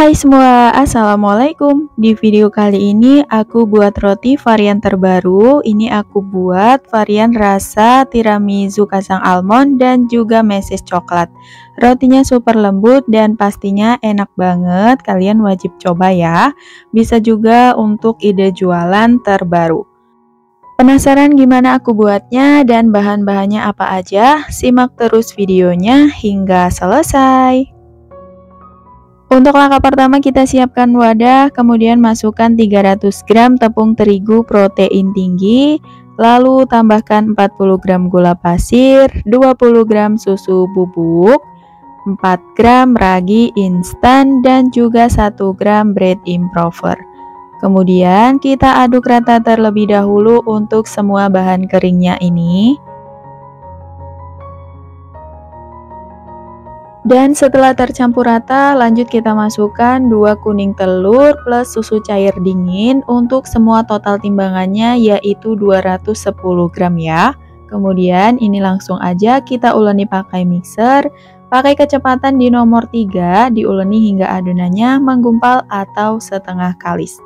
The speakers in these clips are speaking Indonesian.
Hai semua, assalamualaikum. Di video kali ini aku buat roti varian terbaru. Ini aku buat varian rasa tiramisu kacang almond dan juga meses coklat. Rotinya super lembut dan pastinya enak banget. Kalian wajib coba ya. Bisa juga untuk ide jualan terbaru. Penasaran gimana aku buatnya dan bahan-bahannya apa aja? Simak terus videonya hingga selesai. Untuk langkah pertama kita siapkan wadah, kemudian masukkan 300 gram tepung terigu protein tinggi, lalu tambahkan 40 gram gula pasir, 20 gram susu bubuk, 4 gram ragi instan, dan juga 1 gram bread improver. Kemudian kita aduk rata terlebih dahulu untuk semua bahan keringnya ini. Dan setelah tercampur rata, lanjut kita masukkan 2 kuning telur plus susu cair dingin untuk semua total timbangannya yaitu 210 gram ya. Kemudian ini langsung aja kita uleni pakai mixer, pakai kecepatan di nomor 3, diuleni hingga adonannya menggumpal atau setengah kalis.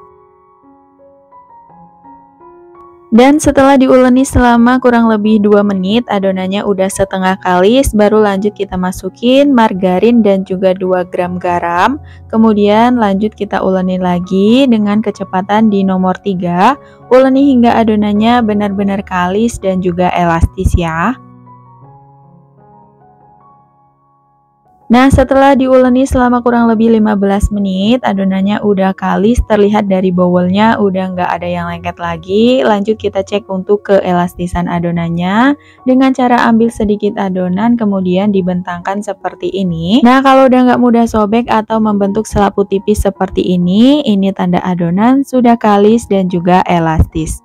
Dan setelah diuleni selama kurang lebih 2 menit, adonannya udah setengah kalis, baru lanjut kita masukin margarin dan juga 2 gram garam. Kemudian lanjut kita uleni lagi dengan kecepatan di nomor 3, uleni hingga adonannya benar-benar kalis dan juga elastis ya. Nah, setelah diuleni selama kurang lebih 15 menit, adonannya udah kalis, terlihat dari bowlnya udah nggak ada yang lengket lagi. Lanjut kita cek untuk keelastisan adonannya dengan cara ambil sedikit adonan kemudian dibentangkan seperti ini. Nah, kalau udah nggak mudah sobek atau membentuk selaput tipis seperti ini tanda adonan sudah kalis dan juga elastis.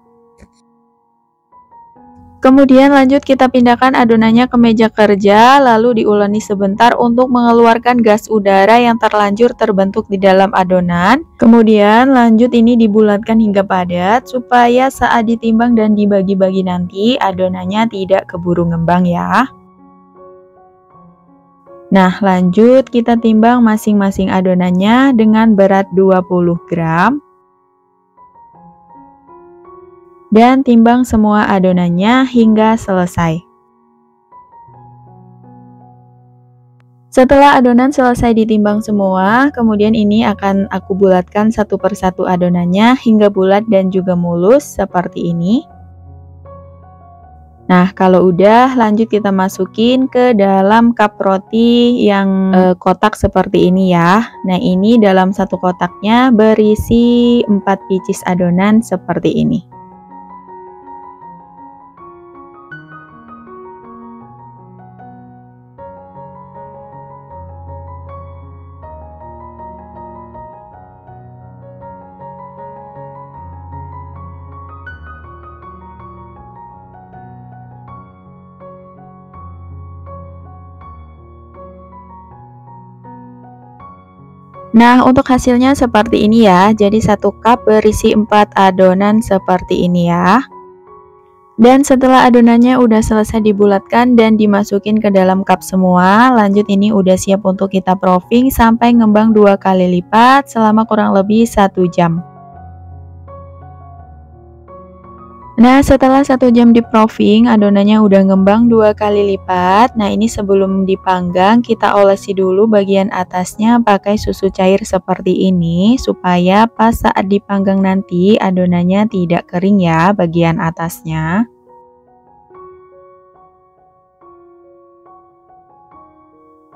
Kemudian lanjut kita pindahkan adonannya ke meja kerja, lalu diuleni sebentar untuk mengeluarkan gas udara yang terlanjur terbentuk di dalam adonan. Kemudian lanjut ini dibulatkan hingga padat, supaya saat ditimbang dan dibagi-bagi nanti adonannya tidak keburu ngembang ya. Nah, lanjut kita timbang masing-masing adonannya dengan berat 20 gram. Dan timbang semua adonannya hingga selesai. Setelah adonan selesai ditimbang semua, kemudian ini akan aku bulatkan satu persatu adonannya hingga bulat dan juga mulus seperti ini. Nah, kalau udah lanjut kita masukin ke dalam cup roti yang kotak seperti ini ya. Nah, ini dalam satu kotaknya berisi 4 pieces adonan seperti ini. Nah, untuk hasilnya seperti ini ya. Jadi satu cup berisi 4 adonan seperti ini ya. Dan setelah adonannya udah selesai dibulatkan dan dimasukin ke dalam cup semua, lanjut ini udah siap untuk kita proofing sampai ngembang 2 kali lipat selama kurang lebih 1 jam. Nah, setelah 1 jam di proofing, adonannya udah ngembang 2 kali lipat. Nah, ini sebelum dipanggang, kita olesi dulu bagian atasnya pakai susu cair seperti ini, supaya pas saat dipanggang nanti, adonannya tidak kering ya bagian atasnya.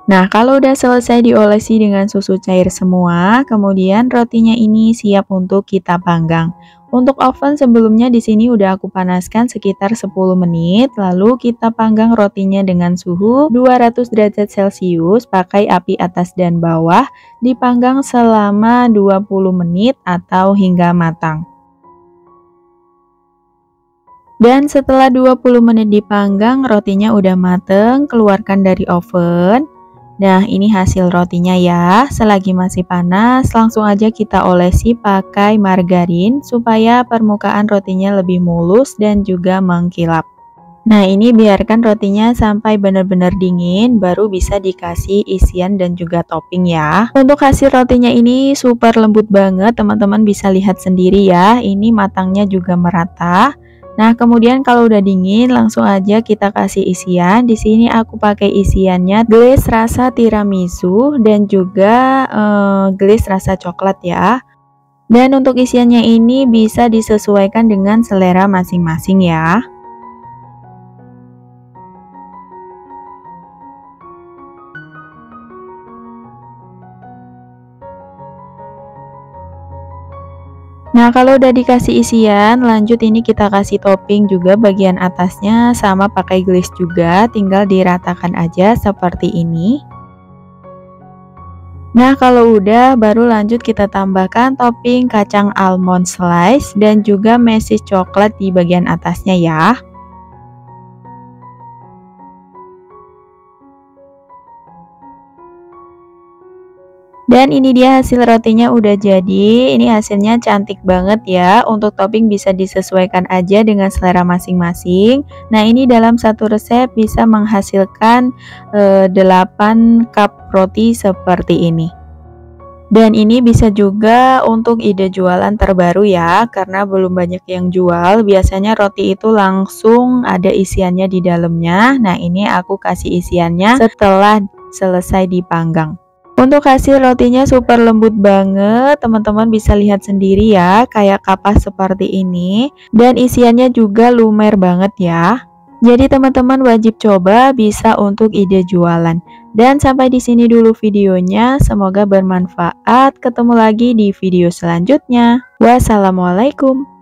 Nah, kalau udah selesai diolesi dengan susu cair semua, kemudian rotinya ini siap untuk kita panggang. Untuk oven sebelumnya di sini udah aku panaskan sekitar 10 menit, lalu kita panggang rotinya dengan suhu 200 derajat Celcius pakai api atas dan bawah, dipanggang selama 20 menit atau hingga matang. Dan setelah 20 menit dipanggang, rotinya udah mateng, keluarkan dari oven. Nah, ini hasil rotinya ya. Selagi masih panas, langsung aja kita olesi pakai margarin supaya permukaan rotinya lebih mulus dan juga mengkilap. Nah, ini biarkan rotinya sampai benar-benar dingin, baru bisa dikasih isian dan juga topping ya. Untuk hasil rotinya ini super lembut banget, teman-teman bisa lihat sendiri ya. Ini matangnya juga merata. Nah, kemudian kalau udah dingin, langsung aja kita kasih isian. Di sini aku pakai isiannya glaze rasa tiramisu dan juga glaze rasa coklat ya. Dan untuk isiannya ini bisa disesuaikan dengan selera masing-masing ya. Nah, kalau udah dikasih isian, lanjut ini kita kasih topping juga bagian atasnya sama pakai glaze juga, tinggal diratakan aja seperti ini. Nah, kalau udah baru lanjut kita tambahkan topping kacang almond slice dan juga mesis coklat di bagian atasnya ya. Dan ini dia hasil rotinya udah jadi. Ini hasilnya cantik banget ya. Untuk topping bisa disesuaikan aja dengan selera masing-masing. Nah, ini dalam satu resep bisa menghasilkan 8 cup roti seperti ini. Dan ini bisa juga untuk ide jualan terbaru ya, karena belum banyak yang jual. Biasanya roti itu langsung ada isiannya di dalamnya. Nah, ini aku kasih isiannya setelah selesai dipanggang. Untuk hasil rotinya super lembut banget, teman-teman bisa lihat sendiri ya, kayak kapas seperti ini. Dan isiannya juga lumer banget ya. Jadi teman-teman wajib coba, bisa untuk ide jualan. Dan sampai di sini dulu videonya, semoga bermanfaat. Ketemu lagi di video selanjutnya. Wassalamualaikum.